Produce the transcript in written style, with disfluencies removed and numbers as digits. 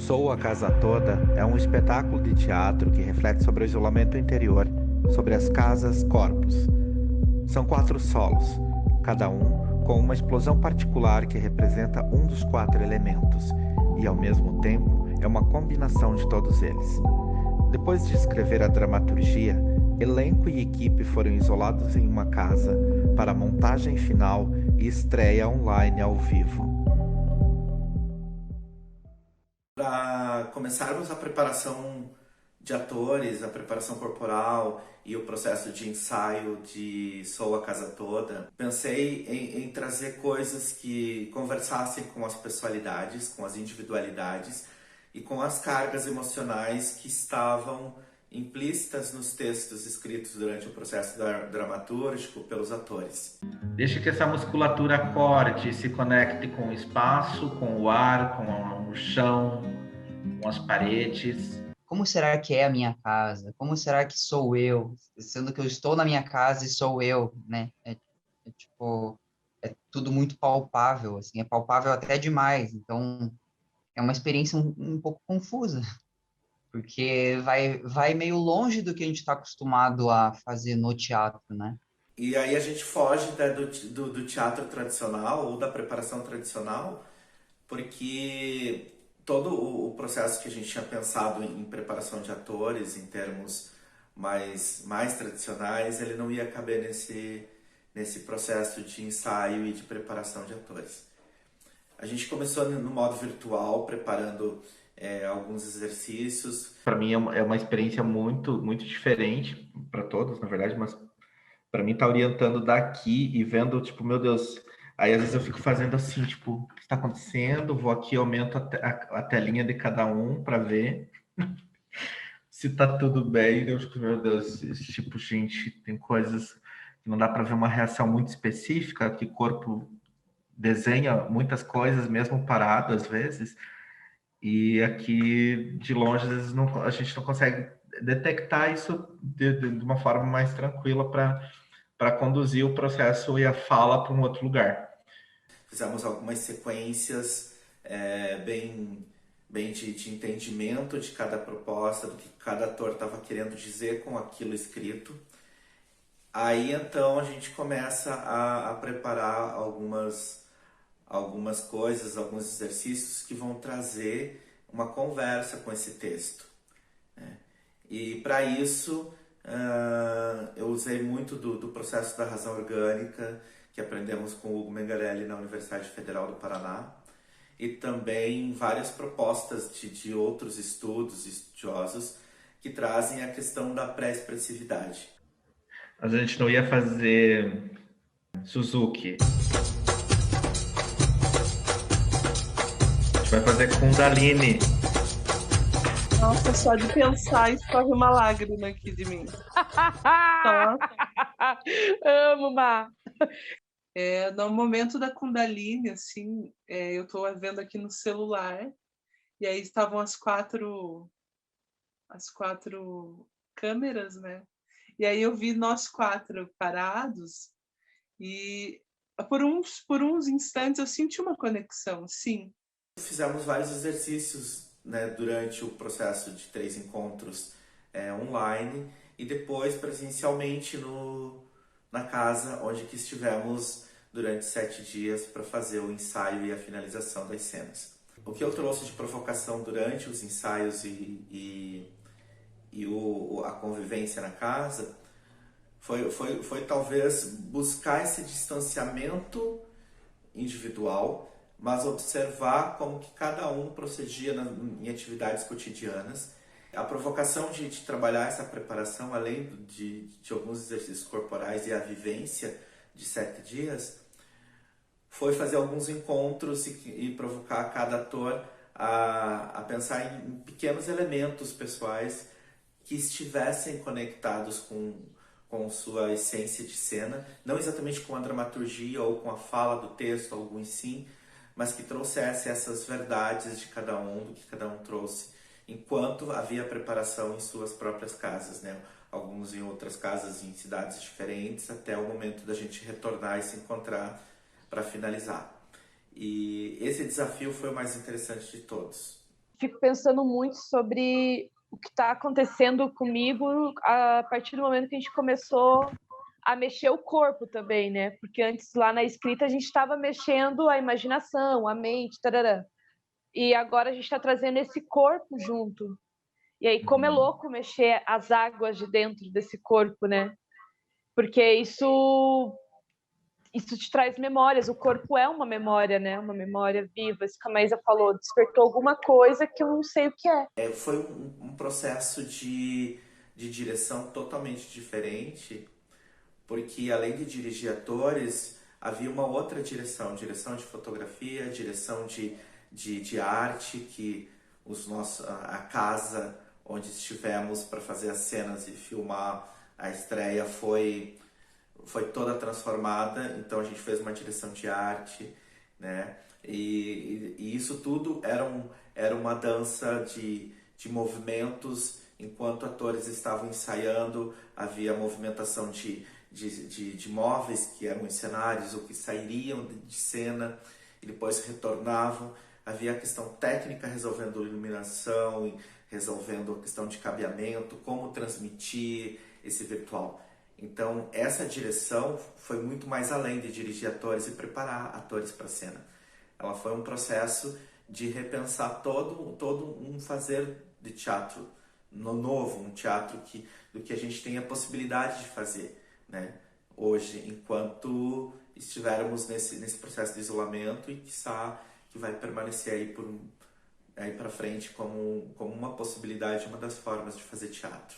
Sou a Casa Toda é um espetáculo de teatro que reflete sobre o isolamento interior, sobre as casas-corpos. São 4 solos, cada um com uma explosão particular que representa um dos 4 elementos, e ao mesmo tempo é uma combinação de todos eles. Depois de escrever a dramaturgia, elenco e equipe foram isolados em uma casa para a montagem final e estreia online ao vivo. Para começarmos a preparação de atores, a preparação corporal e o processo de ensaio de Sou a Casa Toda, pensei em trazer coisas que conversassem com as pessoalidades, com as individualidades e com as cargas emocionais que estavam implícitas nos textos escritos durante o processo dramatúrgico pelos atores. Deixa que essa musculatura acorde, se conecte com o espaço, com o ar, com o chão, com as paredes. Como será que é a minha casa? Como será que sou eu? Sendo que eu estou na minha casa e sou eu, né? Tipo, é tudo muito palpável, assim, é palpável até demais. Então, é uma experiência um pouco confusa, porque vai meio longe do que a gente está acostumado a fazer no teatro, né? E aí a gente foge, né, do teatro tradicional ou da preparação tradicional, porque todo o processo que a gente tinha pensado em preparação de atores, em termos mais tradicionais, ele não ia caber nesse processo de ensaio e de preparação de atores. A gente começou no modo virtual, preparando alguns exercícios. Para mim é uma experiência muito, muito diferente, para todos, na verdade, mas para mim tá orientando daqui e vendo, tipo, meu Deus. Aí às vezes eu fico fazendo assim, tipo, o que está acontecendo? Vou aqui, aumento a telinha de cada um para ver se tá tudo bem. Eu fico, meu Deus, tipo, gente, tem coisas que não dá para ver uma reação muito específica, que o corpo desenha muitas coisas, mesmo parado às vezes, e aqui de longe às vezes a gente não consegue detectar isso de uma forma mais tranquila para conduzir o processo e a fala para um outro lugar. Fizemos algumas sequências bem de entendimento de cada proposta, do que cada ator estava querendo dizer com aquilo escrito. Aí então a gente começa a preparar algumas coisas, alguns exercícios que vão trazer uma conversa com esse texto, né? E para isso eu usei muito do processo da razão orgânica, que aprendemos com o Hugo Mengarelli na Universidade Federal do Paraná, e também várias propostas de outros estudos estudiosos que trazem a questão da pré-expressividade. A gente não ia fazer Suzuki. A gente vai fazer Kundalini. Nossa, só de pensar escorre uma lágrima aqui de mim. Só. Amo, Má. No momento da Kundalini, assim, eu estou vendo aqui no celular, e aí estavam as quatro câmeras, né? E aí eu vi nós 4 parados, e por uns instantes eu senti uma conexão, sim. Fizemos vários exercícios, né, durante o processo de 3 encontros online e depois presencialmente na casa onde que estivemos durante 7 dias para fazer o ensaio e a finalização das cenas. O que eu trouxe de provocação durante os ensaios e a convivência na casa foi talvez buscar esse distanciamento individual, mas observar como que cada um procedia em atividades cotidianas. A provocação de trabalhar essa preparação, além de alguns exercícios corporais e a vivência de 7 dias, foi fazer alguns encontros e provocar cada ator a pensar em pequenos elementos pessoais que estivessem conectados com sua essência de cena, não exatamente com a dramaturgia ou com a fala do texto, alguns sim, mas que trouxesse essas verdades de cada um, do que cada um trouxe, enquanto havia preparação em suas próprias casas, né? Alguns em outras casas, em cidades diferentes, até o momento da gente retornar e se encontrar para finalizar. E esse desafio foi o mais interessante de todos. fico pensando muito sobre o que está acontecendo comigo a partir do momento que a gente começou a mexer o corpo também, né? Porque antes, lá na escrita, a gente estava mexendo a imaginação, a mente, tarará. E agora a gente está trazendo esse corpo junto. E aí, como é louco mexer as águas de dentro desse corpo, né? Porque isso te traz memórias. O corpo é uma memória, né? Uma memória viva. Isso que a Maísa falou, despertou alguma coisa que eu não sei o que é. Foi um processo de direção totalmente diferente, porque além de dirigir atores, havia uma outra direção de fotografia, direção de arte, que a casa onde estivemos para fazer as cenas e filmar a estreia foi toda transformada, então a gente fez uma direção de arte, né? E isso tudo era uma dança de movimentos, enquanto atores estavam ensaiando, havia movimentação de móveis que eram em cenários ou que sairiam de cena e depois retornavam. Havia a questão técnica resolvendo iluminação, resolvendo a questão de cabeamento, como transmitir esse virtual. Então, essa direção foi muito mais além de dirigir atores e preparar atores para a cena. Ela foi um processo de repensar todo um fazer de teatro novo, um teatro do que a gente tem a possibilidade de fazer, né? Hoje, enquanto estivermos nesse processo de isolamento e que vai permanecer aí para frente como uma possibilidade, uma das formas de fazer teatro.